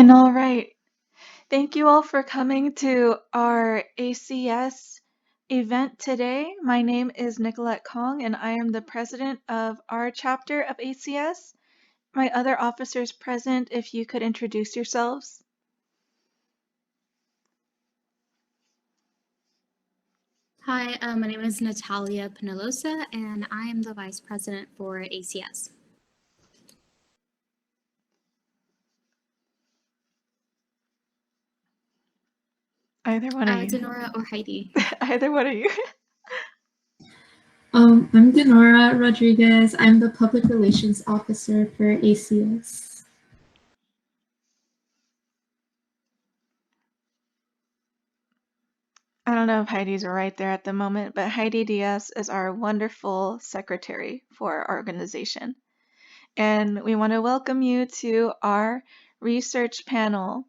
And all right, thank you all for coming to our ACS event today. My name is Nicolette Kong, and I am the president of our chapter of ACS. My other officers present, if you could introduce yourselves. Hi, my name is Natalia Penalosa, and I am the Vice President for ACS. Either one of you. Denora or Heidi. Either one of you. I'm Denora Rodriguez. I'm the Public Relations Officer for ACS. I don't know if Heidi's right there at the moment, but Heidi Diaz is our wonderful secretary for our organization. And we want to welcome you to our research panel.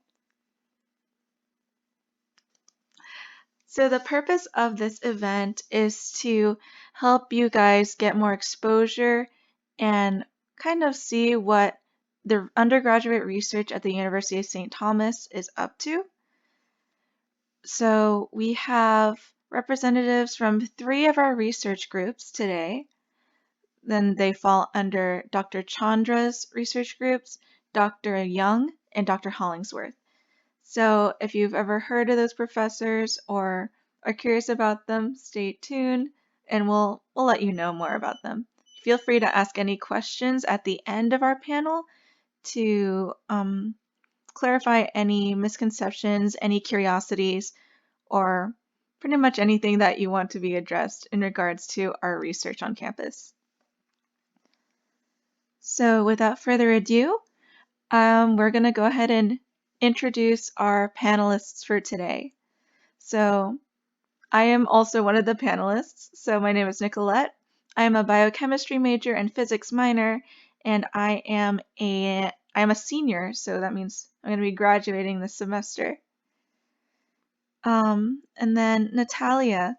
So the purpose of this event is to help you guys get more exposure and kind of see what the undergraduate research at the University of St. Thomas is up to. So we have representatives from 3 of our research groups today. Then they fall under Dr. Chandra's research groups, Dr. Young, and Dr. Hollingsworth. So if you've ever heard of those professors or are curious about them, stay tuned and we'll let you know more about them. Feel free to ask any questions at the end of our panel to clarify any misconceptions, any curiosities, or pretty much anything that you want to be addressed in regards to our research on campus. So without further ado, we're going to go ahead and introduce our panelists for today. So I am also one of the panelists. So my name is Nicolette. I am a biochemistry major and physics minor, and I am a senior, so that means I'm going to be graduating this semester. And then Natalia,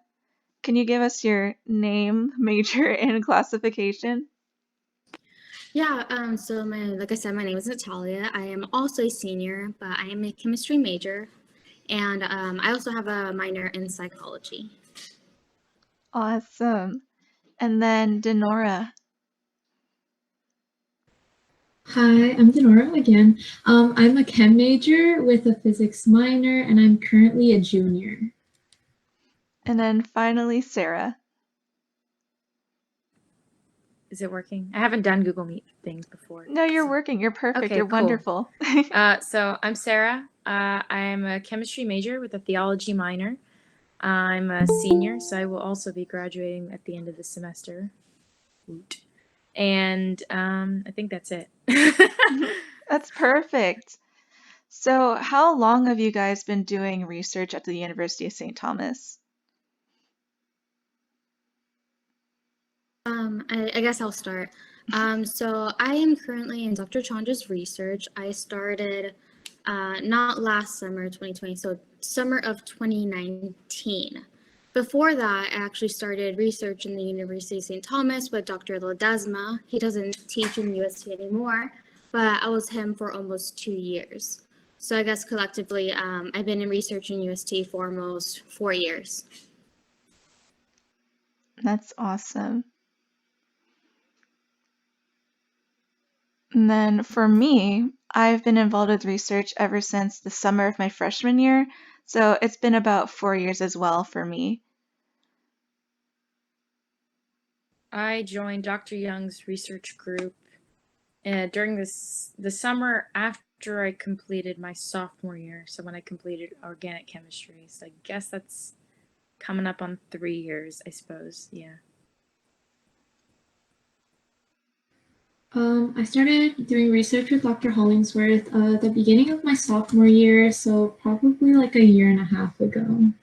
can you give us your name, major, and classification? Yeah, so like I said, my name is Natalia. I am also a senior, but I am a chemistry major, and I also have a minor in psychology. Awesome. And then Denora. Hi, I'm Denora again. I'm a chem major with a physics minor, and I'm currently a junior. And then finally, Sarah. Is it working? I haven't done Google Meet things before. No, you're working. You're perfect. Okay, You're cool. wonderful. So I'm Sarah. I'm a chemistry major with a theology minor. I'm a senior, so I will also be graduating at the end of the semester. And I think that's it. That's perfect. So how long have you guys been doing research at the University of St. Thomas? I guess I'll start. So I am currently in Dr. Chandra's research. I started not last summer, 2020, so summer of 2019. Before that, I actually started research in the University of St. Thomas with Dr. Ledesma. He doesn't teach in UST anymore, but I was him for almost 2 years. So I guess collectively, I've been in research in UST for almost 4 years. That's awesome. And then for me, I've been involved with research ever since the summer of my freshman year. So it's been about 4 years as well for me. I joined Dr. Young's research group during the summer after I completed my sophomore year. So when I completed organic chemistry. So I guess that's coming up on 3 years, I suppose. Yeah. I started doing research with Dr. Hollingsworth at the beginning of my sophomore year, so probably like a year and a half ago.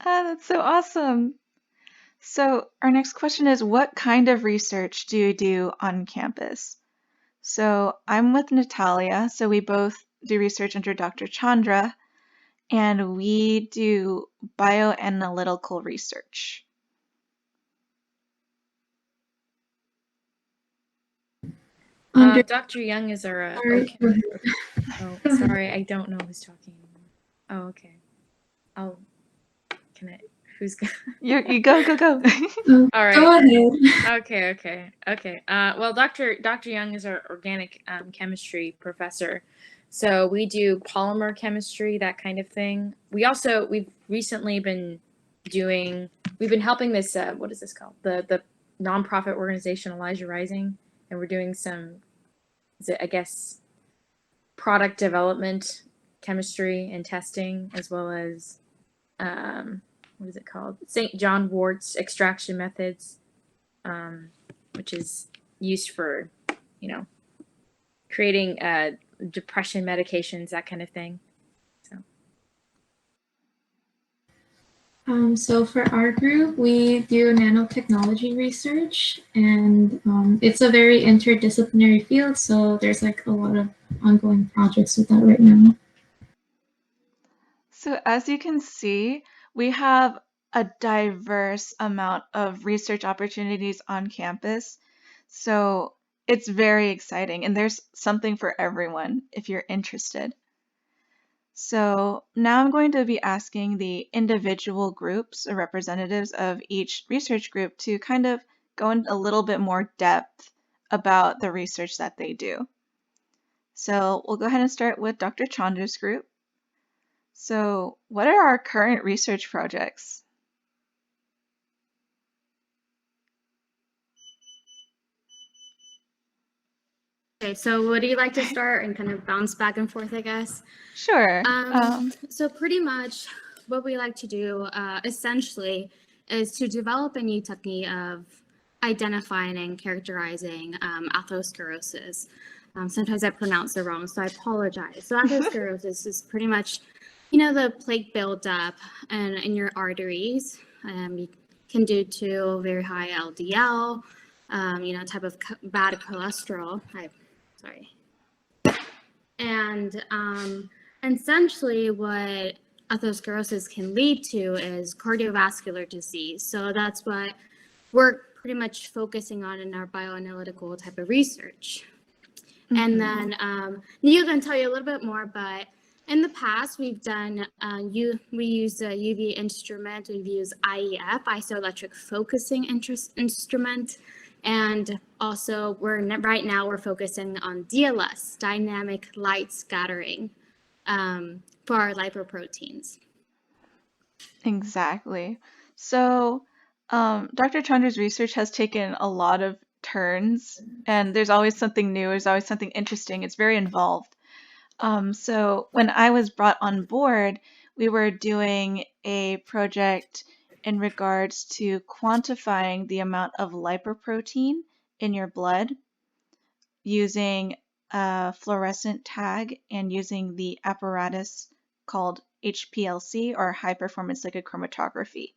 That's so awesome. So our next question is, what kind of research do you do on campus? So I'm with Natalia, so we both do research under Dr. Chandra, and we do bioanalytical research. Under Dr. Young is our Sorry, okay. go ahead. Oh, sorry, I don't know who's talking. Oh, okay. Can I, who's going? You go. All right. Go ahead. Okay. Well, Dr. Young is our organic chemistry professor. So we do polymer chemistry, that kind of thing. We've recently been helping this, what is this called? The nonprofit organization Elijah Rising. And we're doing some, I guess, product development, chemistry and testing, as well as, what is it called? St. John Wort's extraction methods, which is used for, creating depression medications, that kind of thing. So for our group, we do nanotechnology research, and it's a very interdisciplinary field. So there's like a lot of ongoing projects with that right now. So as you can see, we have a diverse amount of research opportunities on campus. So it's very exciting, and there's something for everyone if you're interested. So now I'm going to be asking the individual groups or representatives of each research group to kind of go in a little bit more depth about the research that they do. So we'll go ahead and start with Dr. Chandra's group. So what are our current research projects? Okay, so would you like to start and kind of bounce back and forth, I guess? Sure. So pretty much what we like to do essentially is to develop a new technique of identifying and characterizing atherosclerosis. Sometimes I pronounce it wrong, so I apologize. So atherosclerosis is pretty much, the plaque buildup in your arteries. You can do to very high LDL, type of bad cholesterol. Sorry. And essentially what atherosclerosis can lead to is cardiovascular disease. So that's what we're pretty much focusing on in our bioanalytical type of research. Mm-hmm. And then Neil can tell you a little bit more, but in the past we've done, we use a UV instrument, we've used IEF, isoelectric focusing instrument. And also right now we're focusing on DLS, dynamic light scattering, for our lipoproteins. Exactly. So Dr. Chandra's research has taken a lot of turns, and there's always something new, there's always something interesting. It's very involved. So when I was brought on board, we were doing a project in regards to quantifying the amount of lipoprotein in your blood using a fluorescent tag and using the apparatus called HPLC, or high performance liquid chromatography.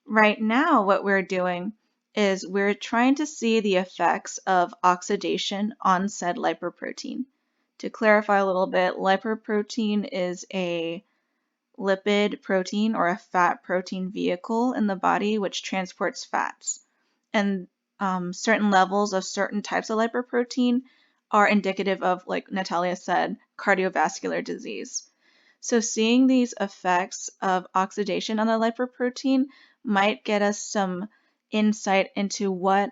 Right now, what we're doing is we're trying to see the effects of oxidation on said lipoprotein. To clarify a little bit, lipoprotein is a lipid protein or a fat protein vehicle in the body which transports fats. And certain levels of certain types of lipoprotein are indicative of, like Natalia said, cardiovascular disease. So seeing these effects of oxidation on the lipoprotein might get us some insight into what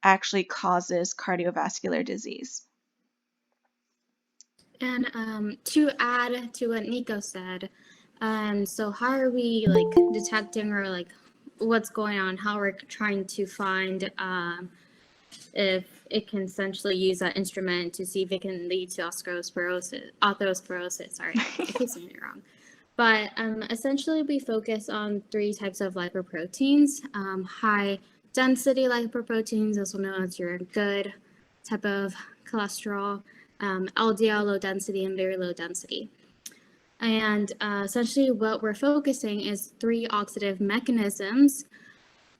actually causes cardiovascular disease. And to add to what Nico said, so how are we detecting or what's going on? How we're trying to find if it can essentially use that instrument to see if it can lead to atherosclerosis. Sorry, I keep saying it wrong. But essentially, we focus on 3 types of lipoproteins: high density lipoproteins, also known as your good type of cholesterol, LDL, low density, and very low density. And essentially what we're focusing is 3 oxidative mechanisms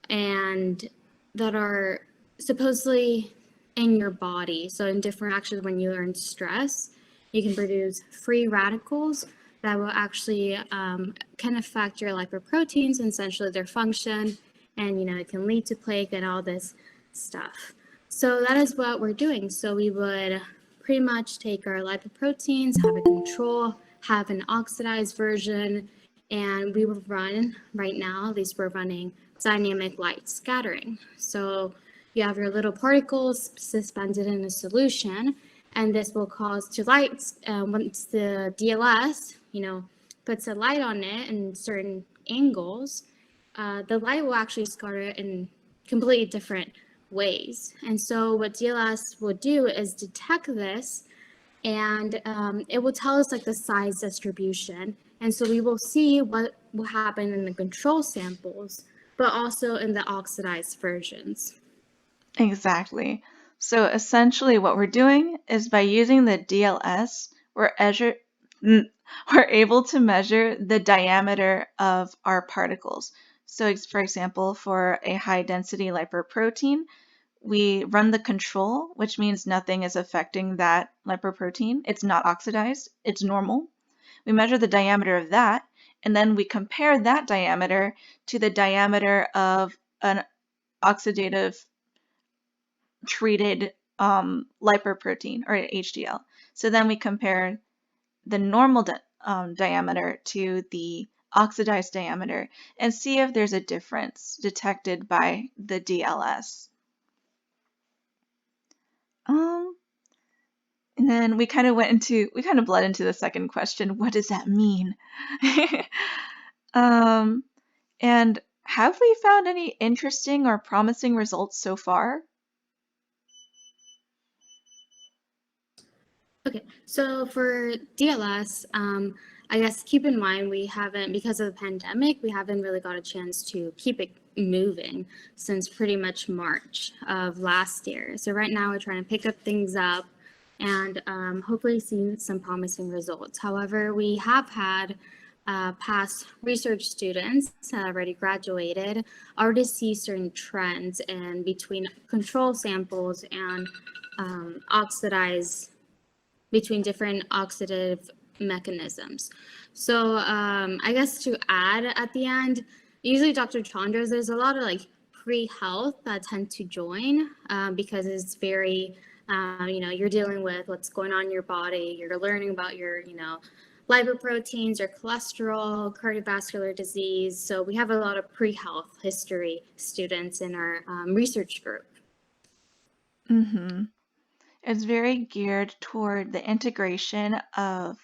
and that are supposedly in your body. So in different actions, when you are in stress, you can produce free radicals that will actually can affect your lipoproteins and essentially their function. And, it can lead to plaque and all this stuff. So that is what we're doing. So we would pretty much take our lipoproteins, have a control, have an oxidized version, and we will run, right now, at least we're running dynamic light scattering. So you have your little particles suspended in a solution, and this will cause to light, once the DLS, puts a light on it in certain angles, the light will actually scatter in completely different ways. And so what DLS will do is detect this, and it will tell us like the size distribution. And so we will see what will happen in the control samples, but also in the oxidized versions. Exactly. So essentially what we're doing is by using the DLS, we're able to measure the diameter of our particles. So for example, for a high density lipoprotein, we run the control, which means nothing is affecting that lipoprotein. It's not oxidized, it's normal. We measure the diameter of that, and then we compare that diameter to the diameter of an oxidative treated lipoprotein or HDL. So then we compare the normal diameter to the oxidized diameter and see if there's a difference detected by the DLS. And then we kind of bled into the second question. What does that mean? And have we found any interesting or promising results so far? Okay, so for DLS, I guess keep in mind we haven't, because of the pandemic, we haven't really got a chance to keep it moving since pretty much March of last year. So right now we're trying to pick up things up and hopefully see some promising results. However, we have had past research students already graduated already see certain trends in between control samples and between different oxidative mechanisms. So I guess to add at the end, usually Dr. Chandra's, there's a lot of like pre-health that tend to join because it's very, you're dealing with what's going on in your body. You're learning about your, lipoproteins, your cholesterol, cardiovascular disease. So we have a lot of pre-health history students in our research group. Mm-hmm. It's very geared toward the integration of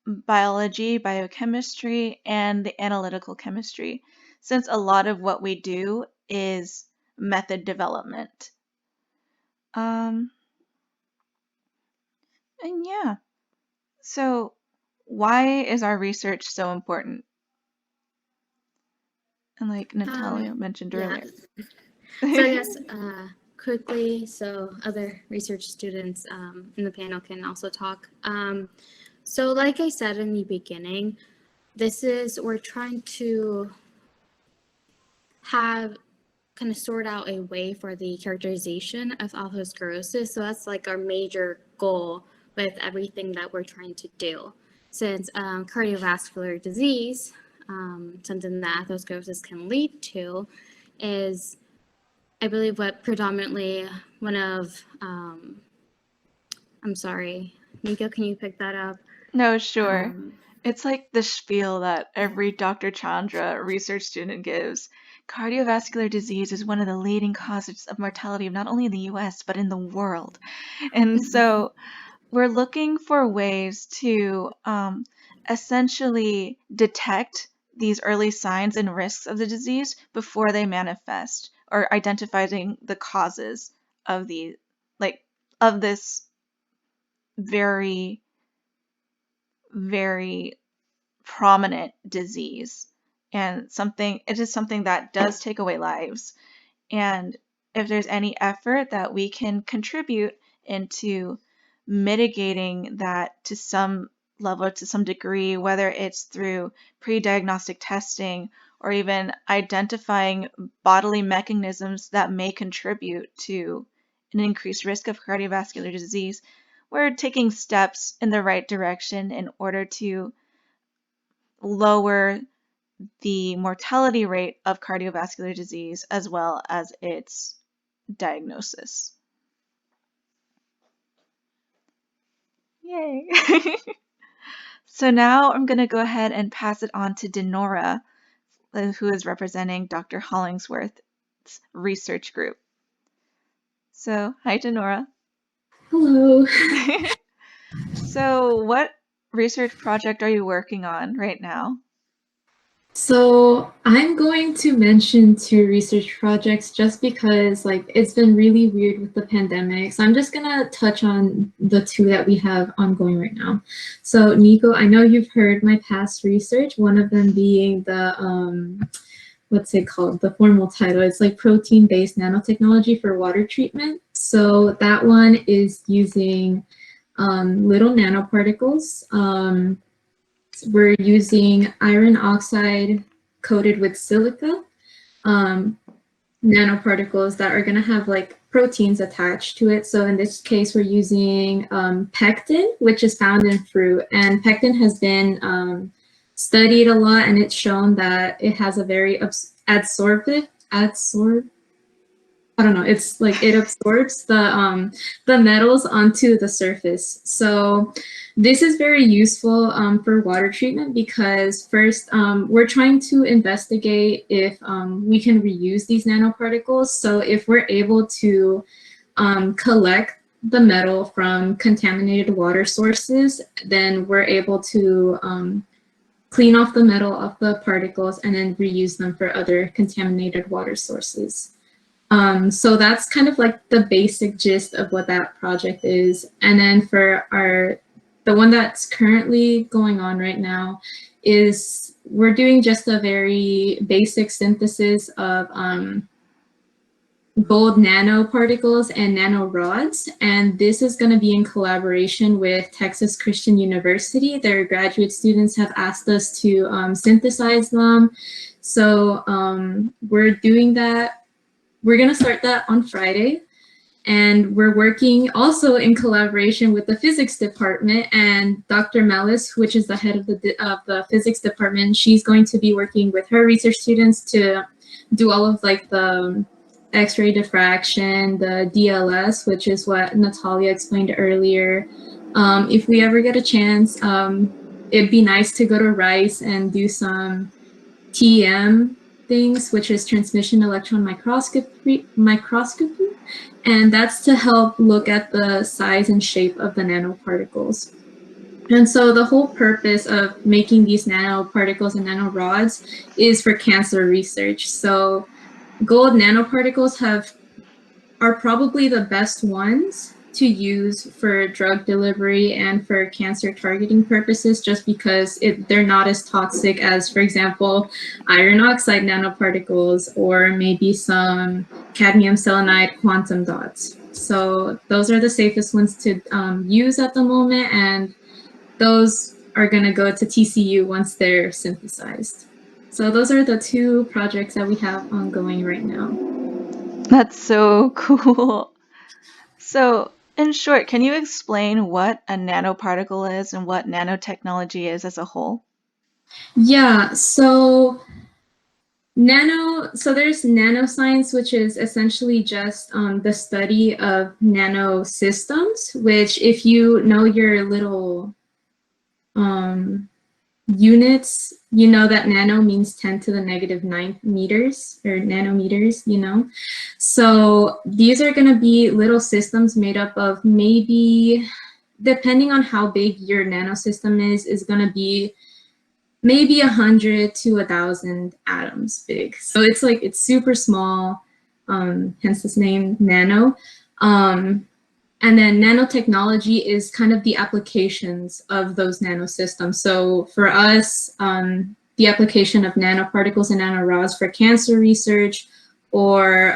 biology, biochemistry, and the analytical chemistry, since a lot of what we do is method development. And yeah, so why is our research so important? And like Natalia mentioned earlier. So I guess quickly, so other research students in the panel can also talk. So like I said in the beginning, we're trying to have kind of sort out a way for the characterization of atherosclerosis. So that's like our major goal with everything that we're trying to do. Since cardiovascular disease, something that atherosclerosis can lead to, is I believe what predominantly one of, I'm sorry, Nico, can you pick that up? No, sure. It's like the spiel that every Dr. Chandra research student gives. Cardiovascular disease is one of the leading causes of mortality not only in the US, but in the world. And so we're looking for ways to essentially detect these early signs and risks of the disease before they manifest, or identifying the causes of this very, very prominent disease. And it is something that does take away lives. And if there's any effort that we can contribute into mitigating that to some level, to some degree, whether it's through pre-diagnostic testing or even identifying bodily mechanisms that may contribute to an increased risk of cardiovascular disease, we're taking steps in the right direction in order to lower the mortality rate of cardiovascular disease as well as its diagnosis. Yay. So now I'm going to go ahead and pass it on to Denora, who is representing Dr. Hollingsworth's research group. So, hi, Denora. Hello. So, what research project are you working on right now? So I'm going to mention 2 research projects just because it's been really weird with the pandemic. So I'm just gonna touch on the 2 that we have ongoing right now. So Nico, I know you've heard my past research, one of them being the what's it called? The formal title. It's like protein-based nanotechnology for water treatment. So that one is using little nanoparticles. We're using iron oxide coated with silica nanoparticles that are going to have proteins attached to it. So in this case, we're using pectin, which is found in fruit. And pectin has been studied a lot, and it's shown that it has a very I don't know. It's like it absorbs the metals onto the surface. So this is very useful for water treatment because first we're trying to investigate if we can reuse these nanoparticles. So if we're able to collect the metal from contaminated water sources, then we're able to clean off the metal off the particles and then reuse them for other contaminated water sources. So that's kind of like the basic gist of what that project is. And then for the one that's currently going on right now is we're doing just a very basic synthesis of gold nanoparticles and nanorods. And this is going to be in collaboration with Texas Christian University. Their graduate students have asked us to synthesize them. So we're doing that. We're going to start that on Friday, and we're working also in collaboration with the physics department and Dr. Mellis, which is the head of the physics department. She's going to be working with her research students to do all of the X-ray diffraction, the DLS, which is what Natalia explained earlier. If we ever get a chance, it'd be nice to go to Rice and do some TEM things, which is transmission electron microscopy, and that's to help look at the size and shape of the nanoparticles. And so the whole purpose of making these nanoparticles and nanorods is for cancer research. So gold nanoparticles are probably the best ones to use for drug delivery and for cancer targeting purposes, just because they're not as toxic as, for example, iron oxide nanoparticles or maybe some cadmium selenide quantum dots. So those are the safest ones to use at the moment, and those are going to go to TCU once they're synthesized. So those are the 2 projects that we have ongoing right now. That's so cool. So, in short, can you explain what a nanoparticle is and what nanotechnology is as a whole? Yeah, so there's nanoscience, which is essentially just the study of nanosystems, which if you know your little units, you know that nano means 10 to the negative 9 meters or nanometers, you know. So these are going to be little systems made up of maybe, depending on how big your nanosystem is going to be maybe 100 to 1,000 atoms big. So it's super small, hence this name nano. And then nanotechnology is kind of the applications of those nanosystems. So for us, the application of nanoparticles and nanorods for cancer research, or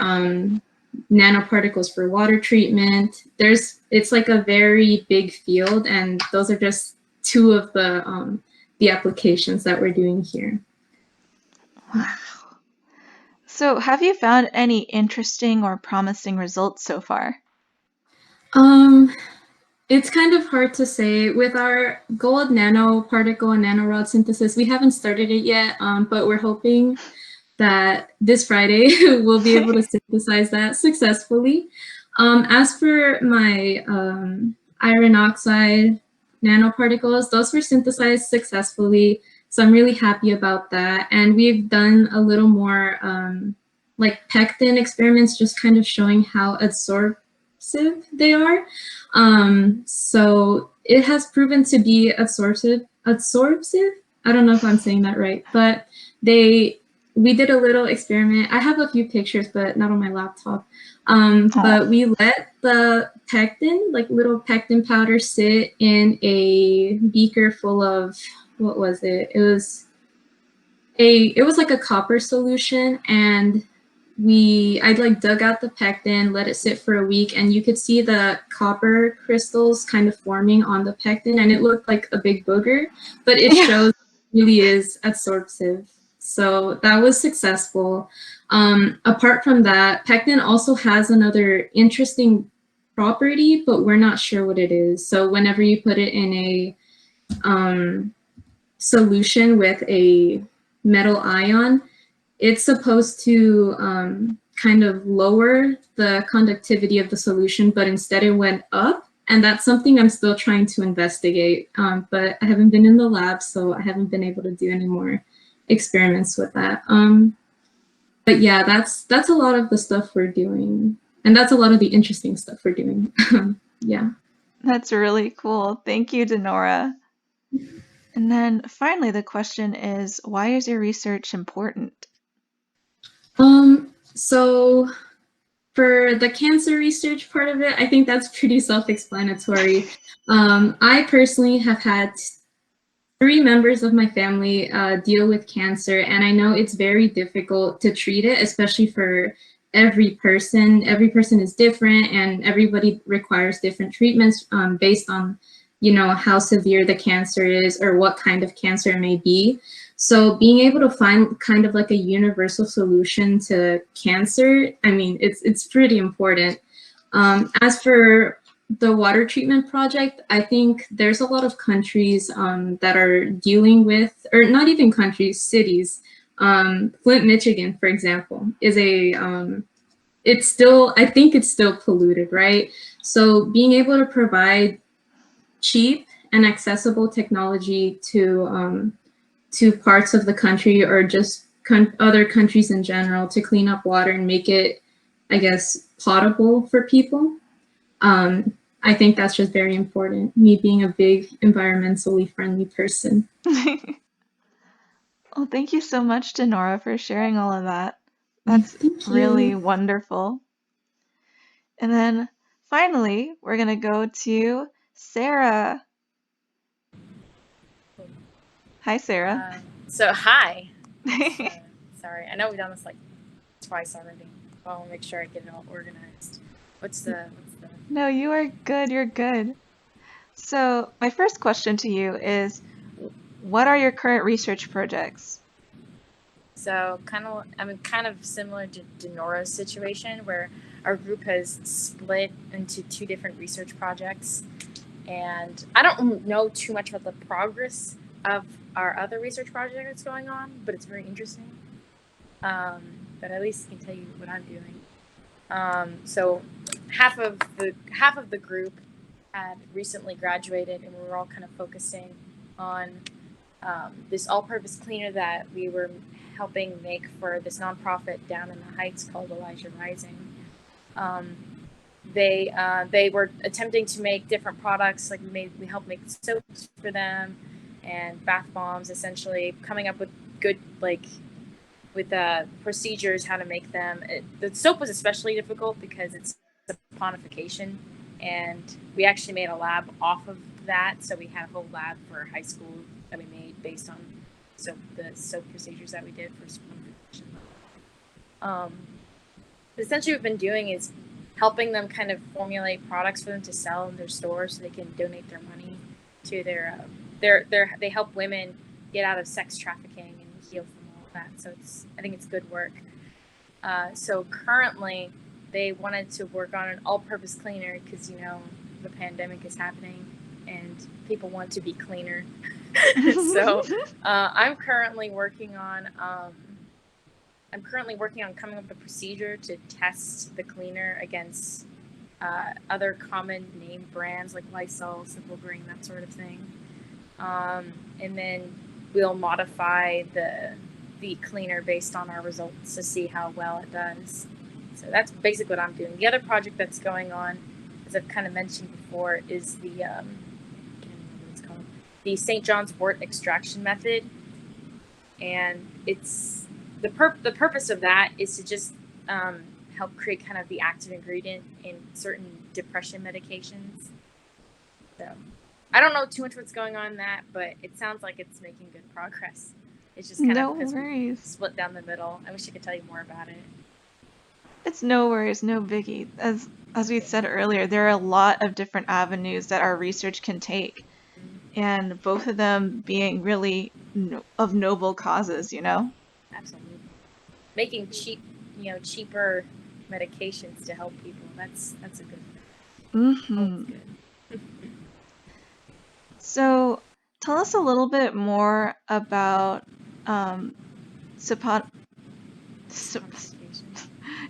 nanoparticles for water treatment. It's like a very big field, and those are just 2 of the applications that we're doing here. Wow. So, have you found any interesting or promising results so far? It's kind of hard to say. With our gold nanoparticle and nanorod synthesis, we haven't started it yet, but we're hoping that this Friday we'll be able to synthesize that successfully. As for my iron oxide nanoparticles. Those were synthesized successfully, so I'm really happy about that. And we've done a little more like pectin experiments, just kind of showing how absorptive they are. So it has proven to be absorptive. I don't know if I'm saying that right, but we did a little experiment. I have a few pictures, but not on my laptop. But we let the pectin, like little pectin powder, sit in a beaker full of, what was it? It was like a copper solution, and I like dug out the pectin, let it sit for a week, and you could see the copper crystals kind of forming on the pectin, and it looked like a big booger, but it shows it really is absorptive. So that was successful. Apart from that, pectin also has another interesting property, but we're not sure what it is. So whenever you put it in a solution with a metal ion, it's supposed to kind of lower the conductivity of the solution, but instead it went up. And that's something I'm still trying to investigate. But I haven't been in the lab, so I haven't been able to do any more experiments with that. But yeah, that's a lot of the stuff we're doing. And that's a lot of the interesting stuff we're doing. Yeah. That's really cool. Thank you, Denora. And then finally, the question is, why is your research important? So for the cancer research part of it, I think that's pretty self-explanatory. I personally have had 3 members of my family deal with cancer, and I know it's very difficult to treat it, especially for every person. Every person is different, and everybody requires different treatments based on, how severe the cancer is or what kind of cancer it may be. So being able to find kind of like a universal solution to cancer, I mean, it's pretty important. As for the water treatment project, I think there's a lot of countries that are dealing with, or not even countries, cities. Flint, Michigan, for example, is I think it's still polluted, right? So being able to provide cheap and accessible technology to parts of the country, or just other countries in general, to clean up water and make it, I guess, potable for people. I think that's just very important, me being a big environmentally friendly person. Well, thank you so much, Denora, for sharing all of that. That's Thank really you. wonderful. And then finally, we're going to go to Sarah. Hi, Sarah. Hi. Sorry, I know we've done this like twice already. But I want to make sure I get it all organized. What's the? No, you are good. You're good. So, my first question to you is, what are your current research projects? So kind of similar to Denora's situation, where our group has split into 2 different research projects, and I don't know too much about the progress of our other research project that's going on, but it's very interesting. But at least I can tell you what I'm doing. So half of the group had recently graduated, and we were all kind of focusing on this all-purpose cleaner that we were helping make for this nonprofit down in the Heights called Elijah Rising. They were attempting to make different products, like we helped make soaps for them and bath bombs, essentially coming up with good procedures how to make them. The soap was especially difficult because it's saponification, and we actually made a lab off of that. So we had a whole lab for high school that we made based on the soap procedures that we did for saponification. Essentially what we've been doing is helping them kind of formulate products for them to sell in their stores, so they can donate their money to they help women get out of sex trafficking and heal from all of that. So I think it's good work. So currently they wanted to work on an all-purpose cleaner because the pandemic is happening and people want to be cleaner. So I'm currently working on coming up with a procedure to test the cleaner against other common name brands like Lysol, Simple Green, that sort of thing. And then we'll modify the cleaner based on our results to see how well it does. So that's basically what I'm doing. The other project that's going on, as I've kind of mentioned before, is the I can't remember what it's called, the St. John's wort extraction method, and it's the purpose of that is to just help create kind of the active ingredient in certain depression medications. So I don't know too much what's going on in that, but it sounds like it's making good progress. It's just kind No of because we worries. split down the middle. I wish I could tell you more about it. It's no worries, no biggie. As we said earlier, there are a lot of different avenues that our research can take, and both of them being really of noble causes, you know? Absolutely. Making cheaper medications to help people. That's a good thing. Mm-hmm. Good. So, tell us a little bit more about support.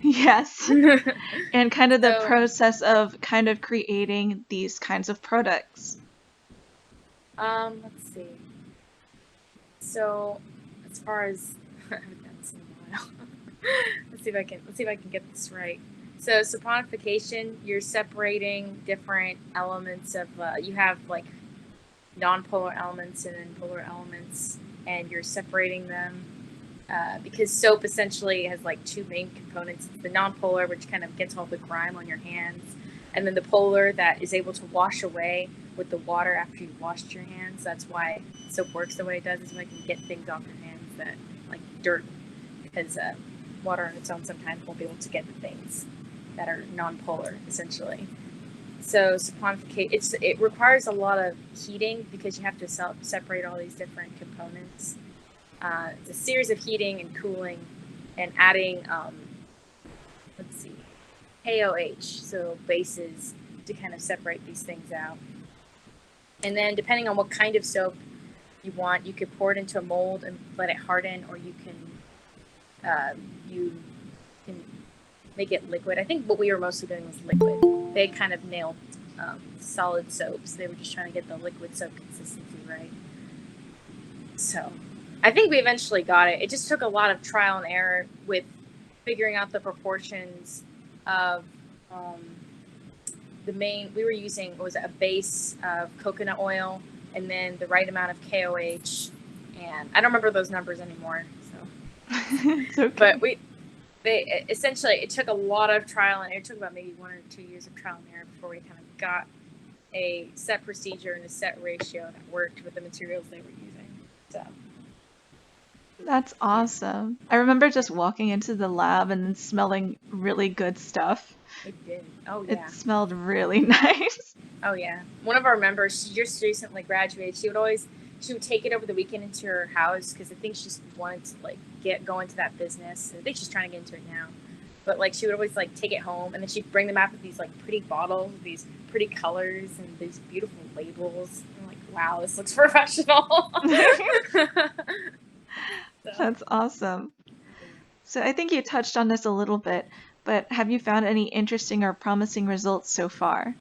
Yes, and kind of the So, process of kind of creating these kinds of products. let's see. So, as far as I haven't done this in a while. let's see if I can get this right. So, saponification, you're separating different elements of you have like non-polar elements and then polar elements, and you're separating them because soap essentially has like two main components. It's the non-polar, which kind of gets all the grime on your hands, and then the polar that is able to wash away with the water after you've washed your hands. That's why soap works the way it does, is so it can get things off your hands that like dirt, because water on its own sometimes won't be able to get the things that are non-polar essentially. So saponification, it requires a lot of heating because you have to separate all these different components. It's a series of heating and cooling and adding, let's see, KOH, so bases, to kind of separate these things out. And then depending on what kind of soap you want, you could pour it into a mold and let it harden, or you can make it liquid. I think what we were mostly doing was liquid. They kind of nailed solid soaps. They were just trying to get the liquid soap consistency right. So I think we eventually got it. It just took a lot of trial and error with figuring out the proportions of we were using, was a base of coconut oil and then the right amount of KOH. And I don't remember those numbers anymore. So, It's okay. but essentially, it took a lot of trial and error. It took about maybe 1 or 2 years of trial and error before we kind of got a set procedure and a set ratio that worked with the materials they were using. So That's awesome. I remember just walking into the lab and then smelling really good stuff. it did. Oh It yeah. smelled really nice. Oh yeah. One of our members, she just recently graduated. She would take it over the weekend into her house because I think she wanted to like go into that business. I think she's trying to get into it now. But like she would always like take it home and then she'd bring them out with these like pretty bottles, these pretty colors and these beautiful labels. I'm like, wow, this looks professional. That's awesome. So I think you touched on this a little bit, but have you found any interesting or promising results so far?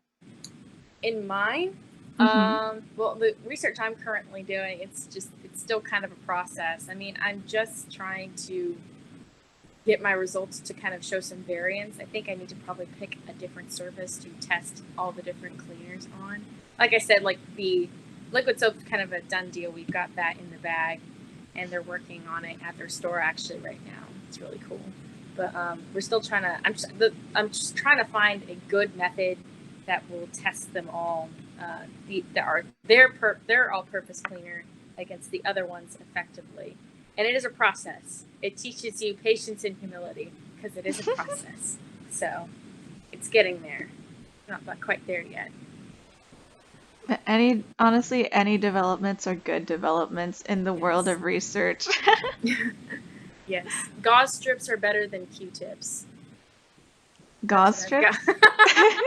In mine, well, the research I'm currently doing, it's still kind of a process. I mean, I'm just trying to get my results to kind of show some variance. I think I need to probably pick a different surface to test all the different cleaners on. Like I said, like the liquid soap's kind of a done deal. We've got that in the bag, and they're working on it at their store actually right now. It's really cool. But we're still trying to. I'm just trying to find a good method that will test them all. Their all-purpose cleaner against the other ones effectively, and it is a process. It teaches you patience and humility because it is a process. So it's getting there. Not quite there yet. Honestly, any developments are good developments in the world Yes. of research. Yes, gauze strips are better than Q-tips. Gauze That's what I've strips? got.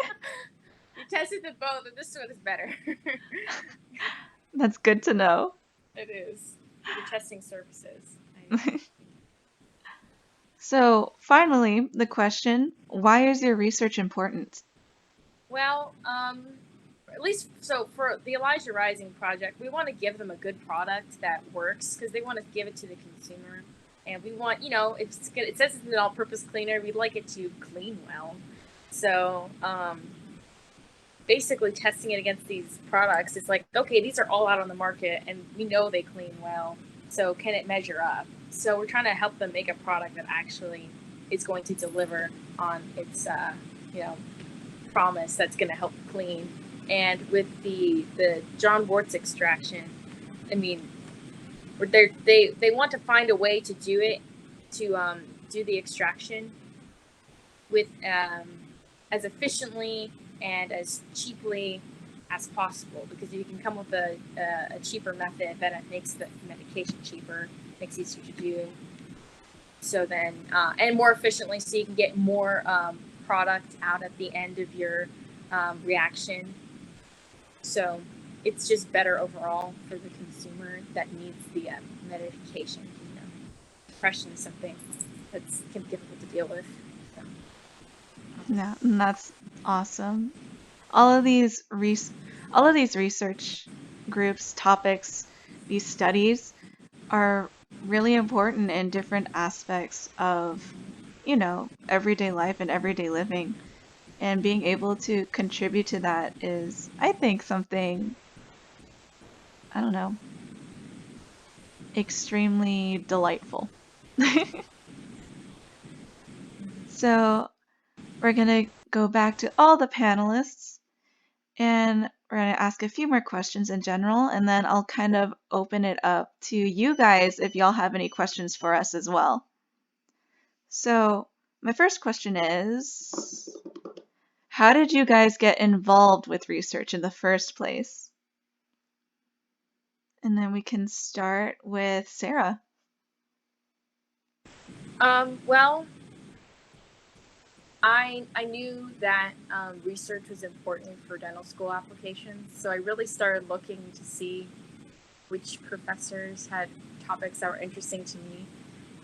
You tested them both, and this one is better. That's good to know. It is. You're testing surfaces. So, finally, the question, why is your research important? Well, at least so for the Elijah Rising project, we want to give them a good product that works because they want to give it to the consumer, and we want, you know, it's good. It says it's an all-purpose cleaner. We'd like it to clean well. So basically, testing it against these products, it's like, okay, these are all out on the market, and we know they clean well. So can it measure up? So we're trying to help them make a product that actually is going to deliver on its, you know, promise that's going to help clean. And with the John Wart's extraction, I mean, they want to find a way to do it, to do the extraction with as efficiently and as cheaply as possible, because if you can come with a cheaper method, then it makes the medication cheaper, makes it easier to do. So then, and more efficiently, so you can get more product out at the end of your reaction. So it's just better overall for the consumer that needs the medication. You know, depression is something that's difficult to deal with. So. Yeah, and that's awesome. All of these research groups, topics, these studies are really important in different aspects of, you know, everyday life and everyday living. And being able to contribute to that is, I think, something, I don't know, extremely delightful. So we're going to go back to all the panelists, and we're going to ask a few more questions in general, and then I'll kind of open it up to you guys if y'all have any questions for us as well. So my first question is, how did you guys get involved with research in the first place? And then we can start with Sarah. Well, I knew that research was important for dental school applications, so I really started looking to see which professors had topics that were interesting to me.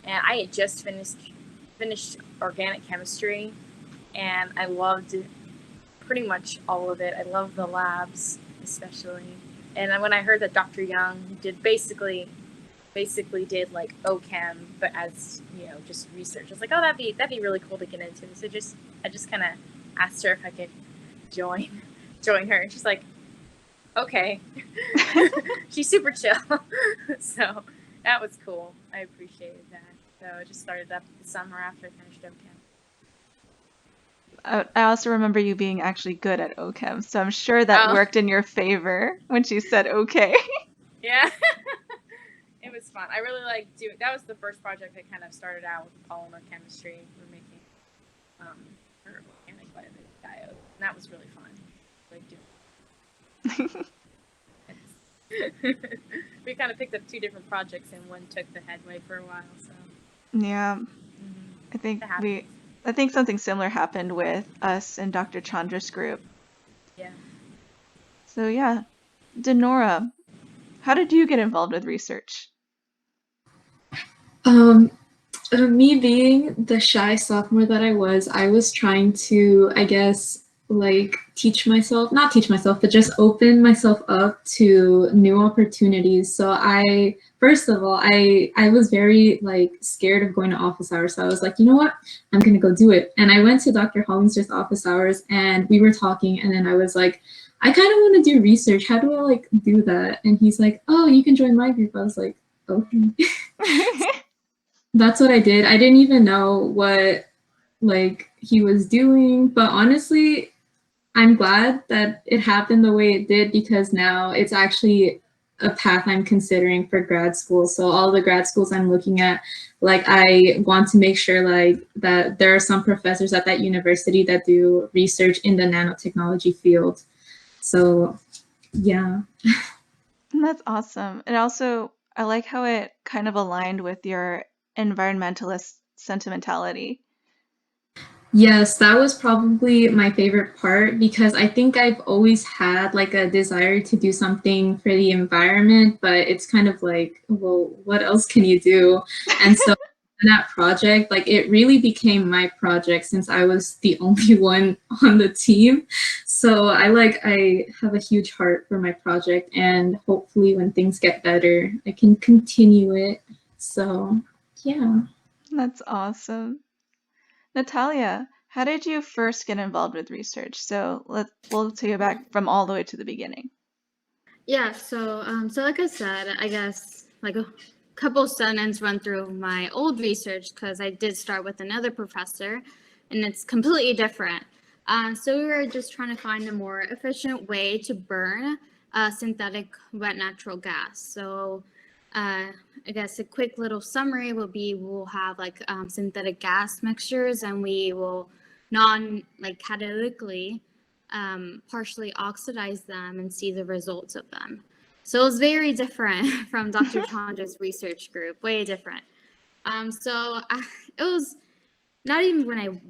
And I had just finished organic chemistry, and I loved pretty much all of it. I loved the labs especially. And when I heard that Dr. Young did basically did like OChem, but as, you know, just research. I was like, oh, that'd be really cool to get into. So I just kind of asked her if I could join her, and she's like, okay. She's super chill. So that was cool. I appreciated that. So I just started up the summer after I finished OChem. I also remember you being actually good at OChem, so I'm sure that worked in your favor when she said okay. Yeah. It was fun. I really liked doing. That was the first project I kind of started out with polymer chemistry. We were making organic vitamin diode, and that was really fun. Like doing. We kind of picked up two different projects, and one took the headway for a while. So. Yeah, I think something similar happened with us and Dr. Chandra's group. Yeah. So yeah, Denora, how did you get involved with research? Me being the shy sophomore that I was trying to, I guess, like not teach myself, but just open myself up to new opportunities. So first of all, I was very like scared of going to office hours. So I was like, you know what, I'm going to go do it. And I went to Dr. Hollinger's office hours, and we were talking, and then I was like, I kind of want to do research. How do I like do that? And he's like, oh, you can join my group. I was like, okay. That's what I did. I didn't even know what like he was doing, but honestly, I'm glad that it happened the way it did, because now it's actually a path I'm considering for grad school. So all the grad schools I'm looking at, like I want to make sure like that there are some professors at that university that do research in the nanotechnology field. So yeah. That's awesome. And also, I like how it kind of aligned with your environmentalist sentimentality. Yes, that was probably my favorite part, because I think I've always had like a desire to do something for the environment, but it's kind of like, well, what else can you do? And so in that project, like it really became my project since I was the only one on the team. So I have a huge heart for my project, and hopefully when things get better, I can continue it. So yeah. That's awesome. Natalia, how did you first get involved with research? So we'll take it back from all the way to the beginning. Yeah, so like I said, I guess like a couple sentences run through my old research because I did start with another professor, and it's completely different. So we were just trying to find a more efficient way to burn synthetic wet natural gas. So I guess a quick little summary will be we'll have like synthetic gas mixtures, and we will catalytically partially oxidize them and see the results of them. So it was very different from Dr. Chandra's research group, way different. It was not even when I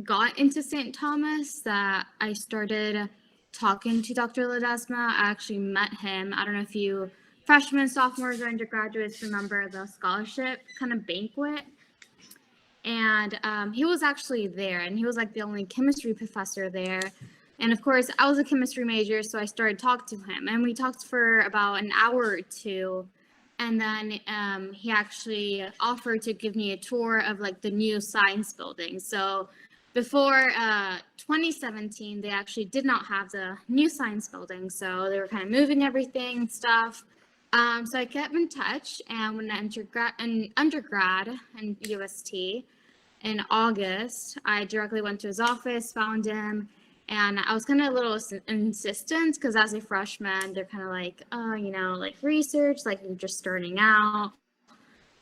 got into St. Thomas that I started talking to Dr. Ledesma. I actually met him. I don't know if you freshmen, sophomores, or undergraduates remember the scholarship kind of banquet. And he was actually there, and he was like the only chemistry professor there. And of course, I was a chemistry major, so I started talking to him, and we talked for about an hour or two. And then he actually offered to give me a tour of like the new science building. So before 2017, they actually did not have the new science building, so they were kind of moving everything and stuff. So I kept in touch, and when I undergrad in UST in August, I directly went to his office, found him, and I was kind of a little insistent because as a freshman, they're kind of like, oh, like research, like you're just starting out,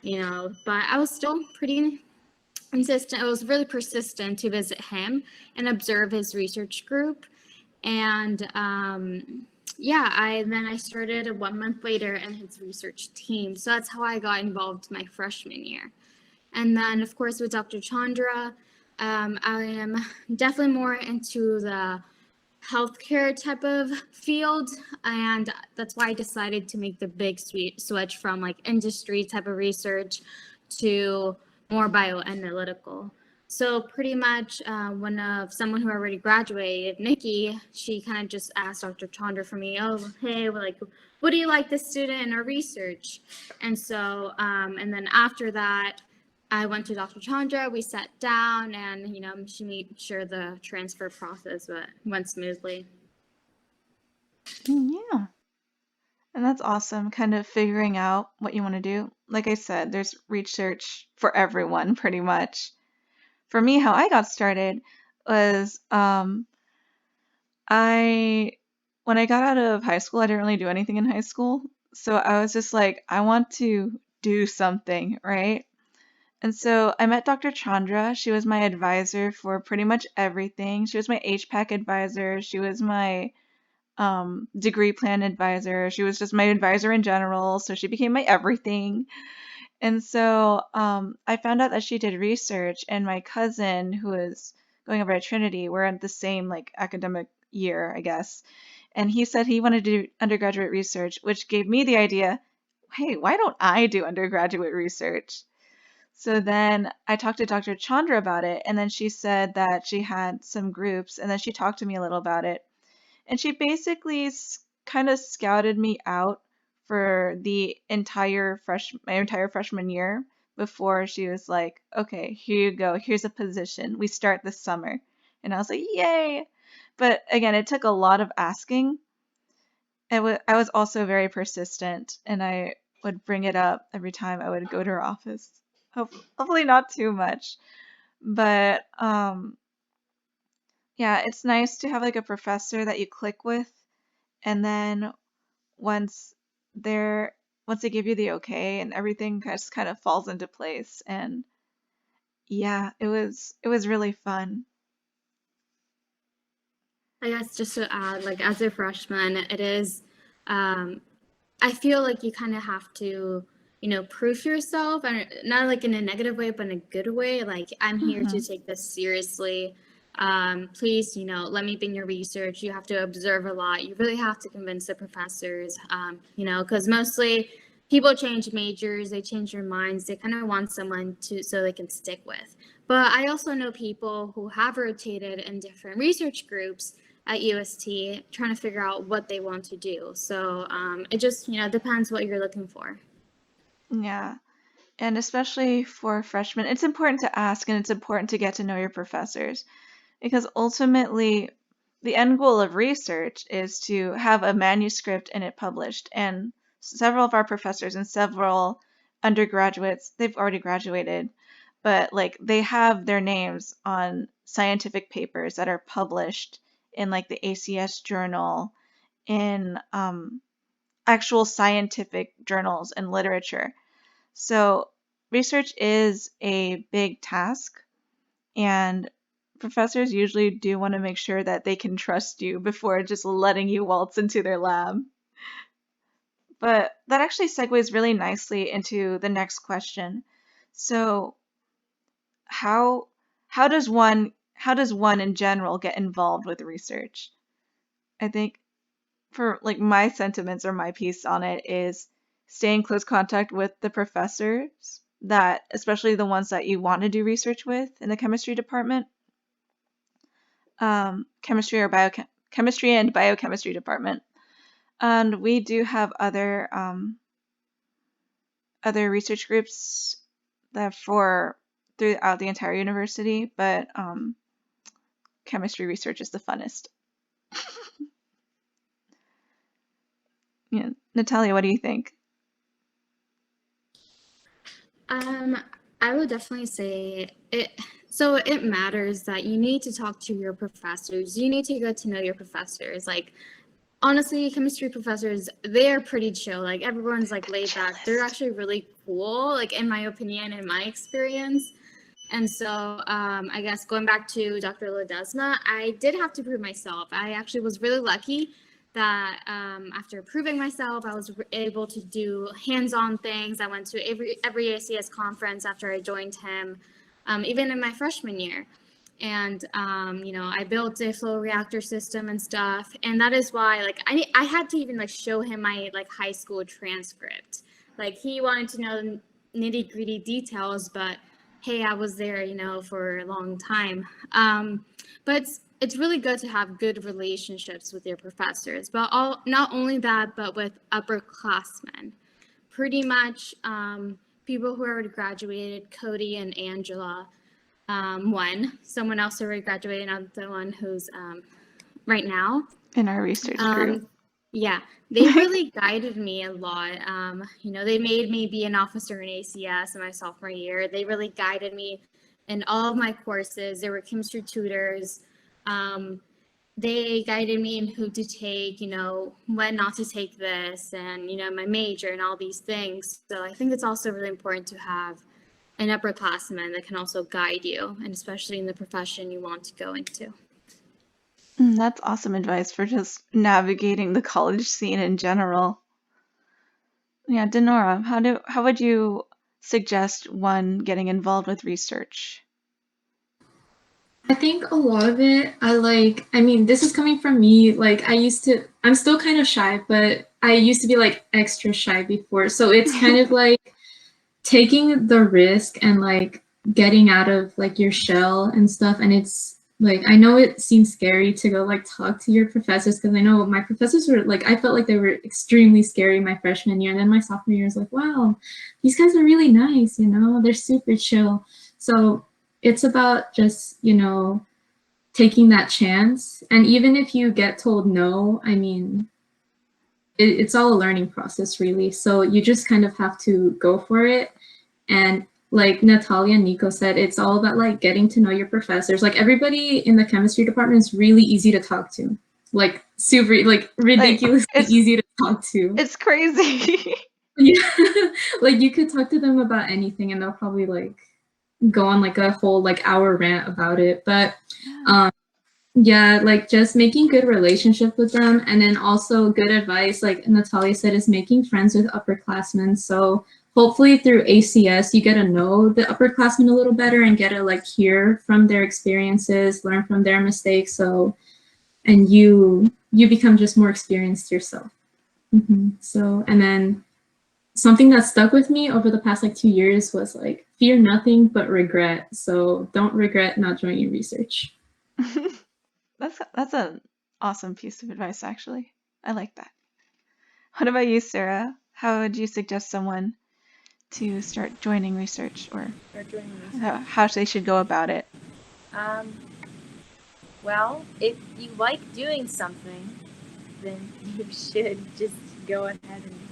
but I was still pretty insistent. I was really persistent to visit him and observe his research group. And then I started 1 month later in his research team. So that's how I got involved my freshman year. And then, of course, with Dr. Chandra, I am definitely more into the healthcare type of field, and that's why I decided to make the big switch from like industry type of research to more bioanalytical. So pretty much one of someone who already graduated, Nikki, she kind of just asked Dr. Chandra for me, oh, hey, well, like, what do you like this student in our research? And so, and then after that, I went to Dr. Chandra, we sat down, and, she made sure the transfer process went smoothly. Yeah. And that's awesome, kind of figuring out what you want to do. Like I said, there's research for everyone pretty much. For me, how I got started was I when I got out of high school, I didn't really do anything in high school. So I was just like, I want to do something, right? And so I met Dr. Chandra. She was my advisor for pretty much everything. She was my HPAC advisor. She was my degree plan advisor. She was just my advisor in general. So she became my everything. And so I found out that she did research, and my cousin, who is going over at Trinity, we're at the same like academic year, I guess. And he said he wanted to do undergraduate research, which gave me the idea, hey, why don't I do undergraduate research? So then I talked to Dr. Chandra about it, and then she said that she had some groups, and then she talked to me a little about it. And she basically kind of scouted me out for my entire freshman year before she was like, okay, here you go. Here's a position. We start this summer. And I was like, yay. But again, it took a lot of asking. I was also very persistent, and I would bring it up every time I would go to her office. Hopefully not too much. But yeah, it's nice to have like a professor that you click with, and then once they're once they give you the okay and everything just kind of falls into place. And yeah, it was really fun. I guess just to add, like as a freshman, it is, I feel like you kind of have to, proof yourself, and not like in a negative way, but in a good way. Like, I'm here to take this seriously. Please, let me be in your research. You have to observe a lot. You really have to convince the professors, because mostly people change majors, they change their minds. They kind of want someone so they can stick with. But I also know people who have rotated in different research groups, at UST trying to figure out what they want to do. So it just, depends what you're looking for. Yeah. And especially for freshmen, it's important to ask and it's important to get to know your professors, because ultimately the end goal of research is to have a manuscript and it published. And several of our professors and several undergraduates, they've already graduated, but like they have their names on scientific papers that are published in like the ACS journal, in actual scientific journals and literature. So research is a big task, and professors usually do want to make sure that they can trust you before just letting you waltz into their lab. But that actually segues really nicely into the next question. So how how does one in general get involved with research? I think for like my sentiments or my piece on it is stay in close contact with the professors, that especially the ones that you want to do research with in the chemistry department, chemistry and biochemistry department. And we do have other research groups that for throughout the entire university, but chemistry research is the funnest. Yeah. Natalia, what do you think? I would definitely say it. So it matters that you need to talk to your professors. You need to get to know your professors. Like, honestly, chemistry professors, they're pretty chill. Like, everyone's like laid back. They're actually really cool, like in my opinion, in my experience. And so I guess going back to Dr. Ledesma, I did have to prove myself. I actually was really lucky that after proving myself, I was able to do hands-on things. I went to every ACS conference after I joined him, even in my freshman year. And I built a flow reactor system and stuff. And that is why, like, I had to even like show him my like high school transcript. Like, he wanted to know the nitty-gritty details, but hey, I was there, for a long time. But it's really good to have good relationships with your professors. But not only that, but with upperclassmen. Pretty much people who already graduated, Cody and Angela, one. Someone else already graduated, another one who's right now. In our research group. Yeah, they really guided me a lot. They made me be an officer in ACS in my sophomore year. They really guided me in all of my courses. They were chemistry tutors. They guided me in who to take, when not to take this, and, my major and all these things. So I think it's also really important to have an upperclassman that can also guide you, and especially in the profession you want to go into. That's awesome advice for just navigating the college scene in general. Yeah, Denora, how would you suggest one getting involved with research? I think a lot of it, I mean, this is coming from me. Like, I'm still kind of shy, but I used to be like extra shy before. So it's kind of like taking the risk and like getting out of like your shell and stuff. And it's like, I know it seems scary to go like talk to your professors, because I know my professors were like, I felt like they were extremely scary my freshman year. And then my sophomore year was like, wow, these guys are really nice, they're super chill. So it's about just, taking that chance. And even if you get told no, I mean, it's all a learning process, really. So you just kind of have to go for it. And like Natalia and Nico said, it's all about like getting to know your professors. Like, everybody in the chemistry department is really easy to talk to. Like, super, like ridiculously easy to talk to. It's crazy. Yeah. Like, you could talk to them about anything and they'll probably like go on like a whole like hour rant about it. But yeah, like just making good relationship with them, and then also good advice, like Natalia said, is making friends with upperclassmen. So hopefully through ACS you get to know the upperclassmen a little better and get to like hear from their experiences, learn from their mistakes. So, and you become just more experienced yourself. So, and then something that stuck with me over the past like 2 years was like, fear nothing but regret. So don't regret not joining research. That's a awesome piece of advice, actually. I like that. What about you, Sarah? How would you suggest someone to start joining research, or Start joining how they should go about it? Um, well, if you like doing something, then you should just go ahead and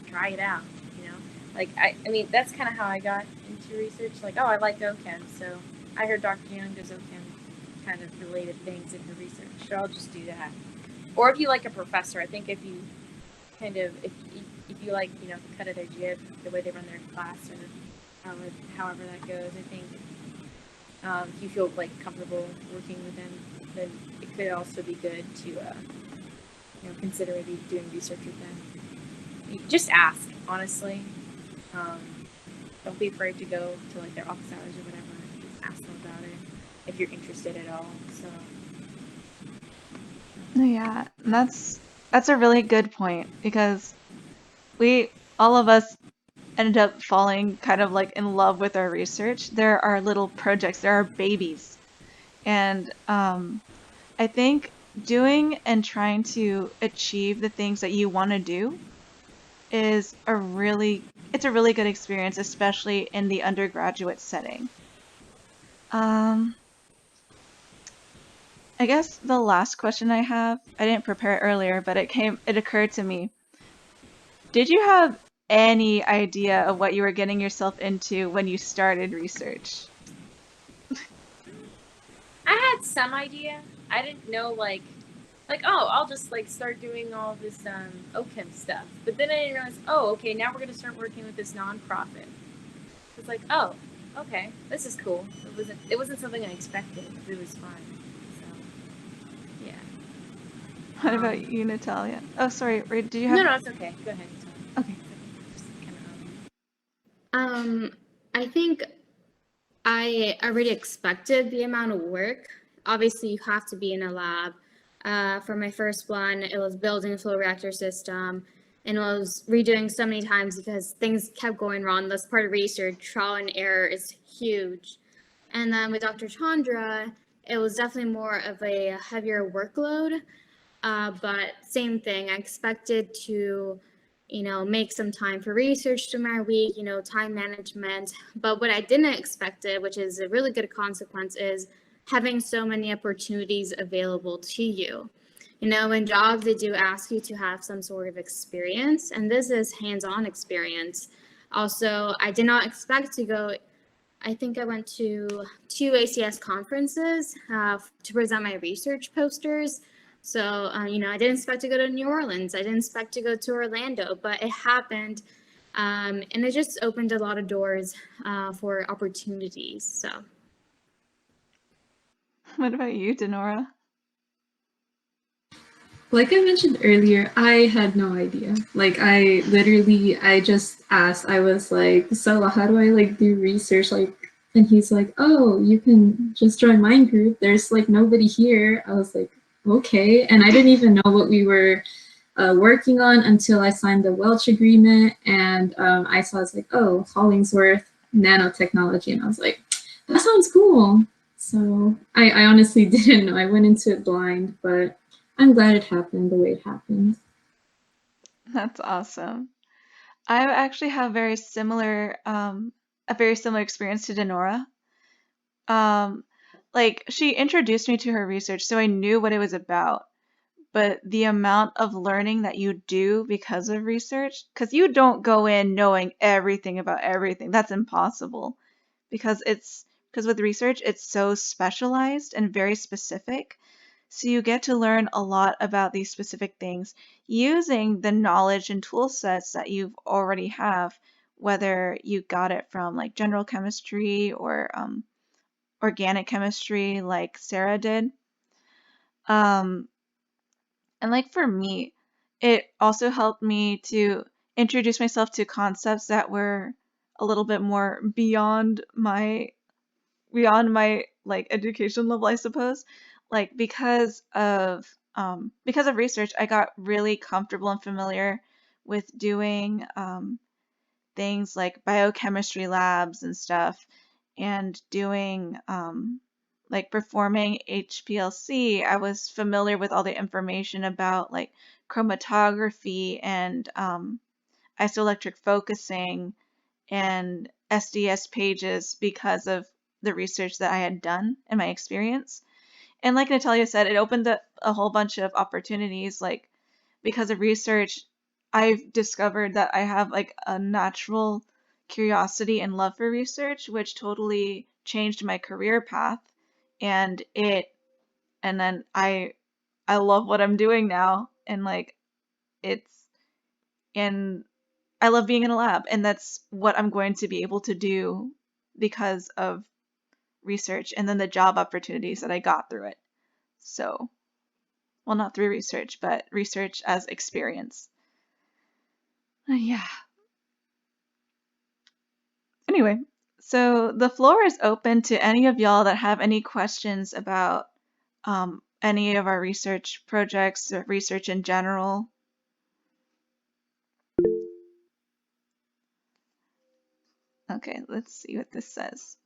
try it out. You know, like I mean, that's kind of how I got into research. Like, oh, I like OChem, so I heard Dr. Young does OChem kind of related things in her research, so I'll just do that. Or if you like a professor, I think if you kind of if you like the cut of their jib, the way they run their class, or however that goes, I think if you feel like comfortable working with them, then it could also be good to consider maybe doing research with them. Just ask, honestly. Um, don't be afraid to go to like their office hours or whatever. Just ask them about it if you're interested at all. So Yeah, that's a really good point because all of us ended up falling kind of like in love with our research. There are little projects, there are babies. And I think doing and trying to achieve the things that you want to do is it's a really good experience, especially in the undergraduate setting. Um, I guess the last question I have, I didn't prepare it earlier, but it occurred to me. Did you have any idea of what you were getting yourself into when you started research? I had some idea. I didn't know like oh, I'll just like start doing all this OChem stuff. But then I didn't realize, oh, okay, now we're gonna start working with this nonprofit. It's like, oh, okay, this is cool. It wasn't something I expected. It was fun. So yeah. What about you, Natalia? Oh, sorry, did you have? No, it's okay. Go ahead. Okay. Just kind of I think I already expected the amount of work. Obviously, you have to be in a lab. For my first one, it was building a flow reactor system, and I was redoing so many times because things kept going wrong. That's part of research. Trial and error is huge. And then with Dr. Chandra, it was definitely more of a heavier workload. But same thing, I expected to, make some time for research through my week, time management. But what I didn't expect it, which is a really good consequence, is having so many opportunities available to you. In jobs, they do ask you to have some sort of experience, and this is hands-on experience. Also, I did not expect to go. I think I went to 2 ACS conferences to present my research posters. So, I didn't expect to go to New Orleans. I didn't expect to go to Orlando, but it happened. And it just opened a lot of doors for opportunities. So, What about you, Denora? Like I mentioned earlier, I had no idea. Like I just asked. I was like, "So how do I like do research?" Like, and he's like, "Oh, you can just join my group. There's like nobody here." I was like, "Okay," and I didn't even know what we were working on until I signed the Welch agreement, and I saw it's like, "Oh, Hollingsworth nanotechnology," and I was like, "That sounds cool." So I honestly didn't know. I went into it blind, but I'm glad it happened the way it happened. That's awesome. I actually have a very similar experience to Denora. Um, like she introduced me to her research, so I knew what it was about. But the amount of learning that you do because of research, because you don't go in knowing everything about everything. That's impossible. Because with research, it's so specialized and very specific. So you get to learn a lot about these specific things using the knowledge and tool sets that you've already have, whether you got it from like general chemistry or organic chemistry like Sarah did. Um, and like for me, it also helped me to introduce myself to concepts that were a little bit more beyond my like education level, I suppose. Like because of research, I got really comfortable and familiar with doing things like biochemistry labs and stuff, and doing like performing HPLC, I was familiar with all the information about like chromatography and isoelectric focusing and SDS pages because of the research that I had done and my experience. And like Natalia said, it opened up a whole bunch of opportunities. Like because of research, I've discovered that I have like a natural curiosity and love for research, which totally changed my career path. And then I love what I'm doing now. And like it's, and I love being in a lab. And that's what I'm going to be able to do because of research and then the job opportunities that I got through it. So, well, not through research, but research as experience. Yeah. Anyway, so the floor is open to any of y'all that have any questions about any of our research projects or research in general. Okay, let's see what this says.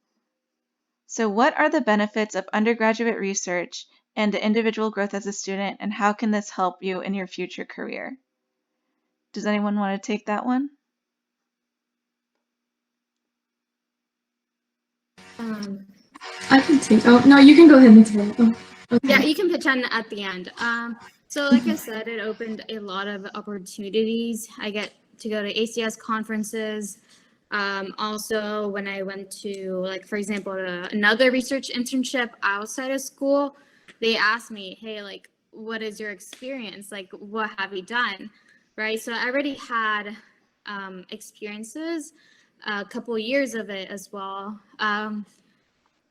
So, what are the benefits of undergraduate research and the individual growth as a student, and how can this help you in your future career? Does anyone want to take that one? I can take. Oh no, you can go ahead, Natalia. Oh, okay. Yeah, you can pitch in at the end. So like I said, it opened a lot of opportunities. I get to go to ACS conferences. Also, when I went to, like, for example, another research internship outside of school, they asked me, hey, like, what is your experience? Like, what have you done? Right. So I already had experiences, a couple years of it as well.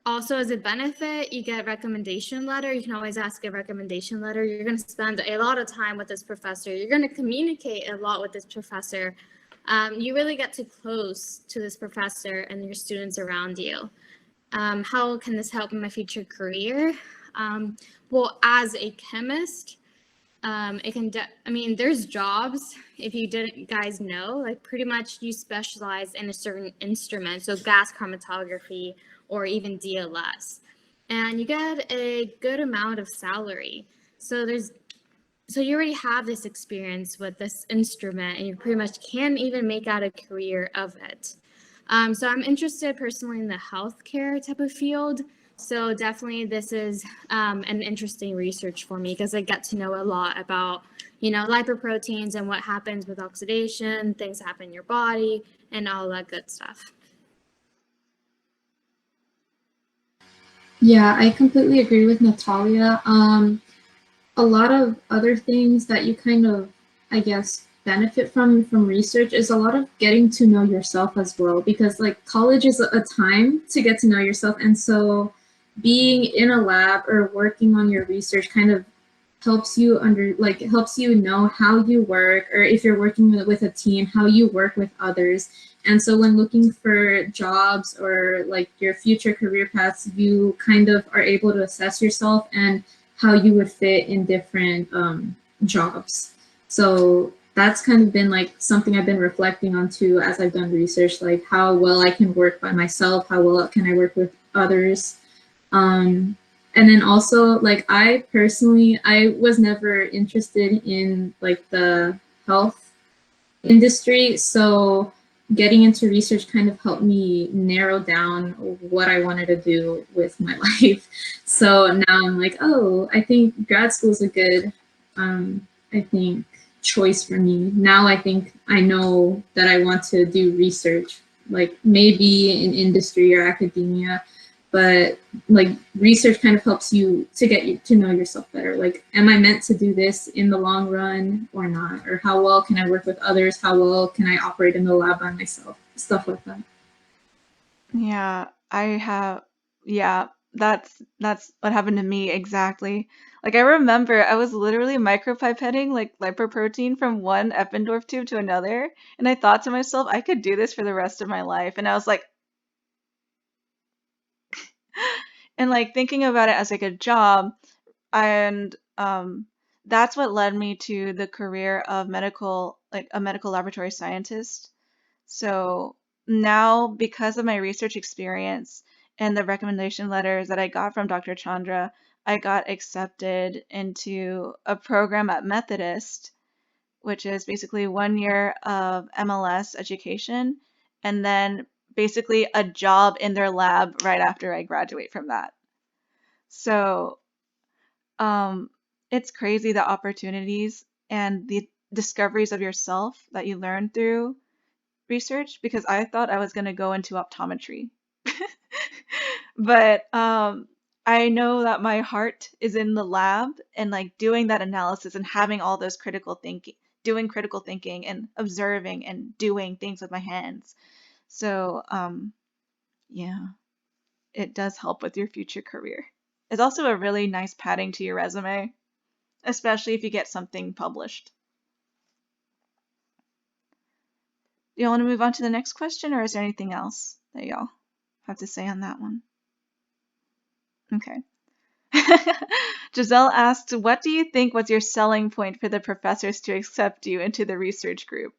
Also, as a benefit, you get recommendation letter. You can always ask a recommendation letter. You're going to spend a lot of time with this professor. You're going to communicate a lot with this professor. You really get too close to this professor and your students around you. How can this help in my future career? Well, as a chemist, it can, I mean, there's jobs, if you didn't guys know, like pretty much you specialize in a certain instrument, so gas chromatography or even DLS, and you get a good amount of salary. So you already have this experience with this instrument, and you pretty much can even make out a career of it. So I'm interested personally in the healthcare type of field. So definitely this is an interesting research for me because I get to know a lot about, lipoproteins and what happens with oxidation, things happen in your body, and all that good stuff. Yeah, I completely agree with Natalia. A lot of other things that you kind of, I guess, benefit from research is a lot of getting to know yourself as well, because like college is a time to get to know yourself, and so being in a lab or working on your research kind of helps you know how you work, or if you're working with a team, how you work with others. And so when looking for jobs or like your future career paths, you kind of are able to assess yourself and how you would fit in different jobs. So that's kind of been like something I've been reflecting on too as I've done research, like how well I can work by myself, how well can I work with others. Um, and then also, like, I personally, I was never interested in like the health industry, so getting into research kind of helped me narrow down what I wanted to do with my life. So now I'm like, oh, I think grad school is a good, I think, choice for me. Now I think I know that I want to do research, like maybe in industry or academia, but like research kind of helps you to get you to know yourself better. Like, am I meant to do this in the long run or not? Or how well can I work with others? How well can I operate in the lab by myself? Stuff like that. Yeah, that's what happened to me exactly. Like I remember I was literally micropipetting like lipoprotein from one Eppendorf tube to another, and I thought to myself, I could do this for the rest of my life. And I was like, and like thinking about it as like a job, and that's what led me to the career of like a medical laboratory scientist. So now, because of my research experience and the recommendation letters that I got from Dr. Chandra, I got accepted into a program at Methodist, which is basically 1 year of MLS education and then basically a job in their lab right after I graduate from that. So um, it's crazy the opportunities and the discoveries of yourself that you learn through research, because I thought I was going to go into optometry. But I know that my heart is in the lab and like doing that analysis and having all those critical thinking, doing critical thinking and observing and doing things with my hands. So yeah, it does help with your future career. It's also a really nice padding to your resume, especially if you get something published. Do you want to move on to the next question, or is there anything else that y'all have to say on that one? Okay. Giselle asked, what do you think was your selling point for the professors to accept you into the research group?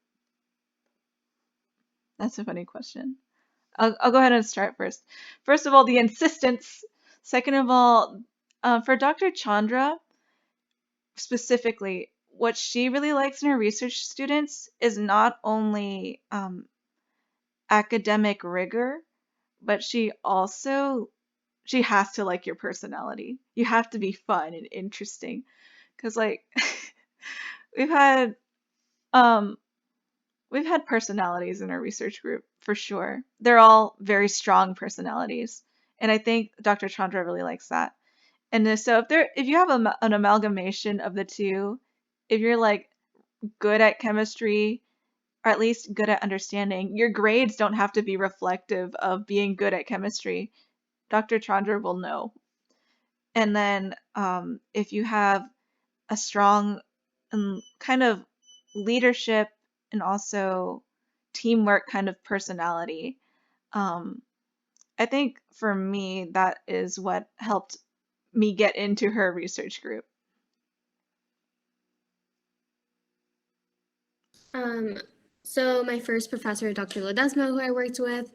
That's a funny question. I'll go ahead and start first. First of all, the insistence. Second of all, for Dr. Chandra specifically, what she really likes in her research students is not only academic rigor, but she has to like your personality. You have to be fun and interesting. Because like we've had um we've had personalities in our research group for sure. They're all very strong personalities. And I think Dr. Chandra really likes that. And so if you have an amalgamation of the two, if you're like good at chemistry or at least good at understanding, your grades don't have to be reflective of being good at chemistry. Dr. Chandra will know. And then if you have a strong kind of leadership and also teamwork kind of personality, I think for me, that is what helped me get into her research group. So my first professor, Dr. Ledesma, who I worked with,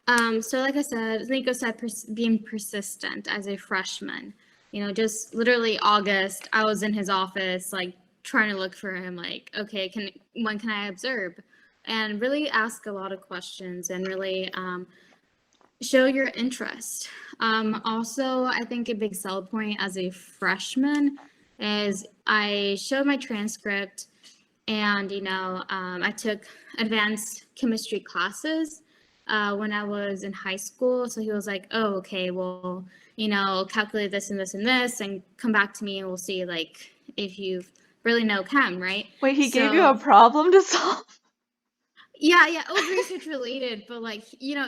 so like I said, Nico said being persistent as a freshman. You know, just literally August, I was in his office, like trying to look for him, like, okay, when can I observe? And really ask a lot of questions and really show your interest. Also, I think a big sell point as a freshman is I showed my transcript and, you know, I took advanced chemistry classes when I was in high school. So he was like, oh, okay, well, you know, calculate this and this and this and come back to me and we'll see like if you really know chem, right? Wait, he gave you a problem to solve? Yeah, it was research related, but like, you know,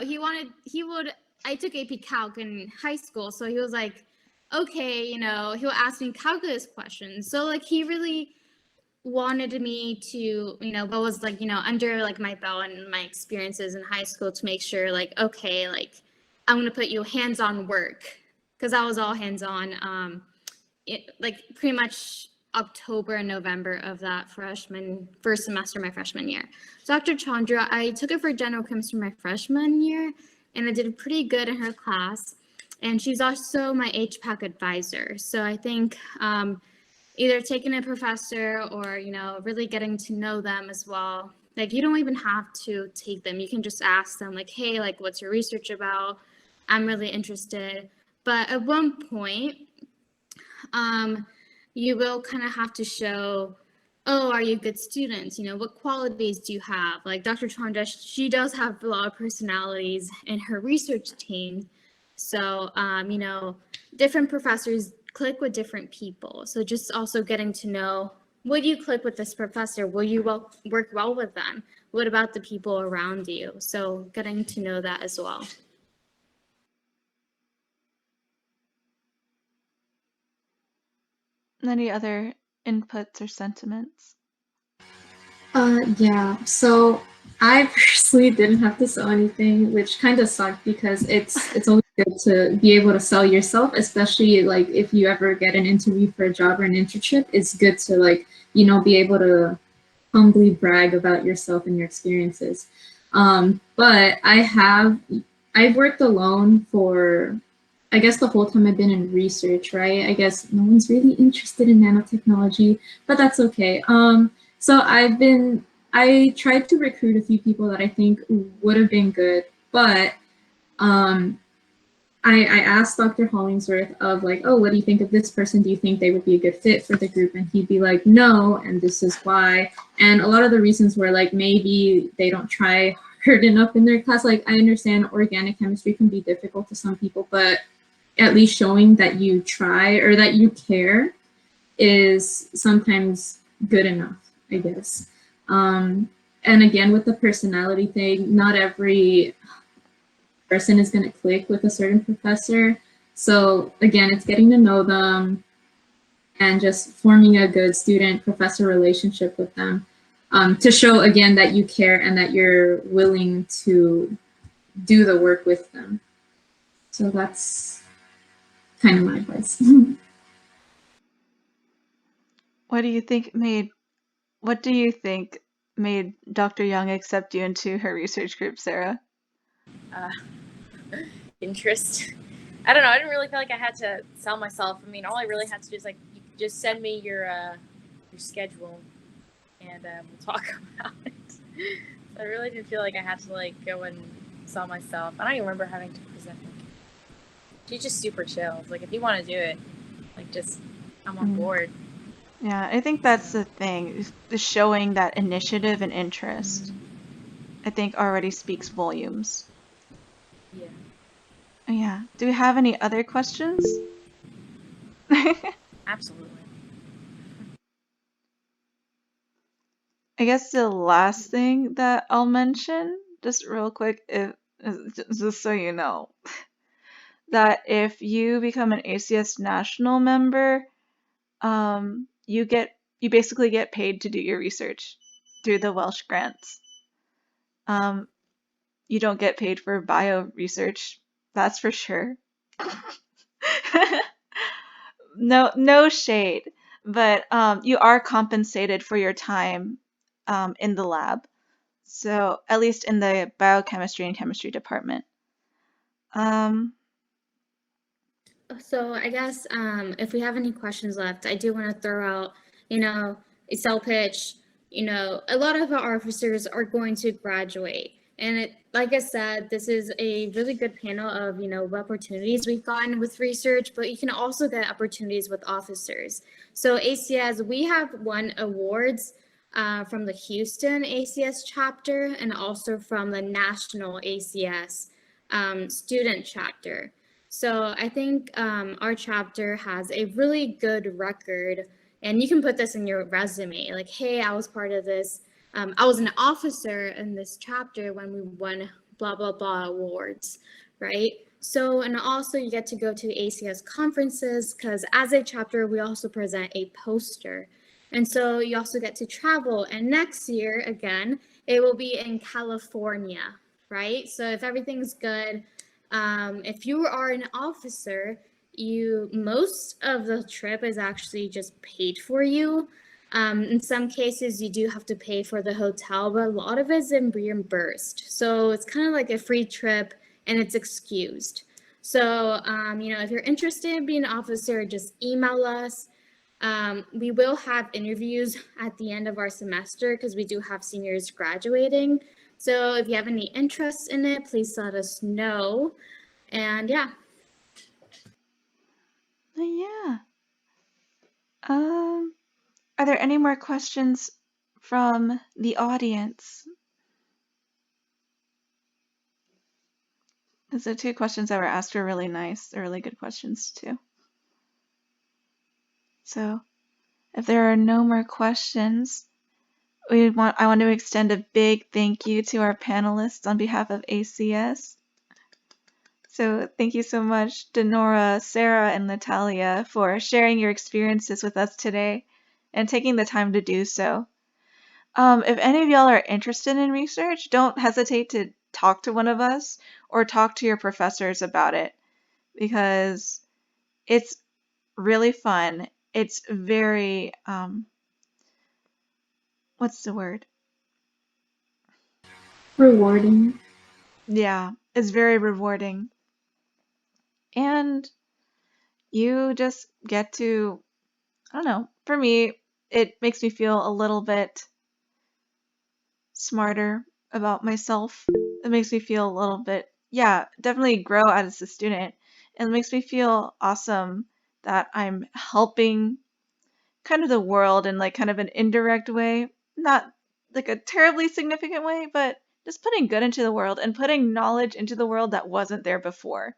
I took AP Calc in high school. So he was like, okay, you know, he'll ask me calculus questions. So like he really wanted me to, you know, what was like, you know, under like my belt and my experiences in high school to make sure like, okay, like I'm going to put you hands-on work because I was all hands-on like pretty much October and November of that first semester, my freshman year. So Dr. Chandra, I took it for general chemistry my freshman year and I did pretty good in her class. And she's also my HPAC advisor. So I think either taking a professor or, you know, really getting to know them as well. Like you don't even have to take them. You can just ask them like, hey, like what's your research about? I'm really interested. But at one point, you will kind of have to show, oh, are you good students? You know, what qualities do you have? Like Dr. Chandra, she does have a lot of personalities in her research team. So, you know, different professors click with different people. So just also getting to know, would you click with this professor? Will you work well with them? What about the people around you? So getting to know that as well. Any other inputs or sentiments? Yeah, so I personally didn't have to sell anything, which kind of sucked because it's always good to be able to sell yourself, especially like if you ever get an interview for a job or an internship. It's good to like, you know, be able to humbly brag about yourself and your experiences. But I have I've worked alone for, I guess, the whole time I've been in research, right? I guess no one's really interested in nanotechnology, but that's okay. So I tried to recruit a few people that I think would have been good, but um, I asked Dr. Hollingsworth of like, oh, what do you think of this person? Do you think they would be a good fit for the group? And he'd be like, no, and this is why. And a lot of the reasons were like, maybe they don't try hard enough in their class. Like, I understand organic chemistry can be difficult to some people, but at least showing that you try or that you care is sometimes good enough, I guess. And again, with the personality thing, not every person is going to click with a certain professor. So again, it's getting to know them and just forming a good student-professor relationship with them to show again that you care and that you're willing to do the work with them. So that's kind of my advice. What do you think made Dr. Young accept you into her research group, Sarah? Uh, interest. I don't know. I didn't really feel like I had to sell myself. I mean, all I really had to do is like, you just send me your schedule, and we'll talk about it. So I really didn't feel like I had to like go and sell myself. I don't even remember having to present. Like, she's just super chill. It's like if you want to do it, like just I'm on board. Yeah, I think that's the thing, is the showing that initiative and interest. I think already speaks volumes. Yeah. Yeah. Do we have any other questions? Absolutely. I guess the last thing that I'll mention, just real quick, just so you know, that if you become an ACS national member, you basically get paid to do your research through the Welsh grants. You don't get paid for bio research, that's for sure. No shade, but you are compensated for your time in the lab. So at least in the biochemistry and chemistry department. So I guess if we have any questions left, I do want to throw out, a sell pitch. A lot of our officers are going to graduate. And like I said, this is a really good panel of, what opportunities we've gotten with research, but you can also get opportunities with officers. So ACS, we have won awards from the Houston ACS chapter and also from the National ACS student chapter. So I think our chapter has a really good record, and you can put this in your resume, like, hey, I was part of this. I was an officer in this chapter when we won blah, blah, blah awards, right? So, and also you get to go to ACS conferences because as a chapter, we also present a poster. And so you also get to travel. And next year, again, it will be in California, right? So if everything's good, if you are an officer, most of the trip is actually just paid for you. In some cases, you do have to pay for the hotel, but a lot of it is reimbursed. So it's kind of like a free trip and it's excused. So, if you're interested in being an officer, just email us. We will have interviews at the end of our semester because we do have seniors graduating. So if you have any interest in it, please let us know. And yeah. Yeah. Are there any more questions from the audience? Because the two questions that were asked were really nice. They're really good questions too. So if there are no more questions, I want to extend a big thank you to our panelists on behalf of ACS. So thank you so much, Denora, Sarah, and Natalia, for sharing your experiences with us today and taking the time to do so. If any of y'all are interested in research, don't hesitate to talk to one of us or talk to your professors about it because it's really fun. It's very, what's the word? Rewarding. Yeah, it's very rewarding. And you just get to, I don't know, for me, it makes me feel a little bit smarter about myself. It makes me feel a little bit, yeah, definitely grow as a student. And it makes me feel awesome that I'm helping kind of the world in like kind of an indirect way, not like a terribly significant way, but just putting good into the world and putting knowledge into the world that wasn't there before.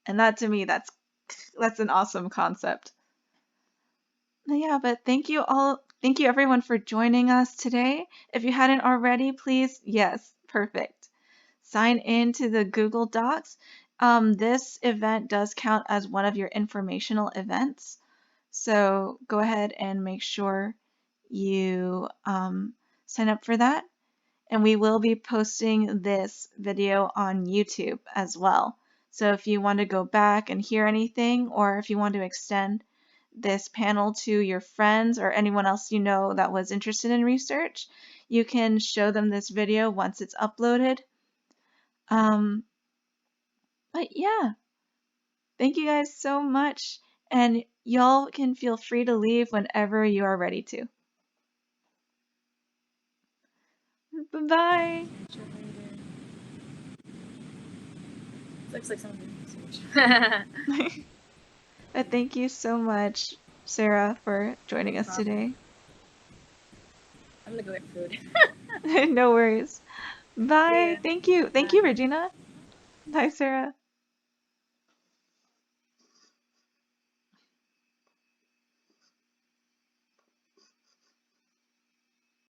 And that to me, that's an awesome concept. Yeah, but thank you everyone for joining us today. If you hadn't already, please, yes, perfect. Sign in to the Google Docs. This event does count as one of your informational events. So go ahead and make sure you sign up for that. And we will be posting this video on YouTube as well. So if you want to go back and hear anything, or if you want to extend this panel to your friends or anyone else you know that was interested in research, you can show them this video once it's uploaded. But yeah, thank you guys so much. And y'all can feel free to leave whenever you are ready to. Bye-bye. Chat later. Looks like someone did message. But thank you so much, Sarah, for joining No us problem. today. I'm gonna go get food. No worries. See Bye. ya. Thank you. Thank you, Bye. Regina. Bye, Sarah.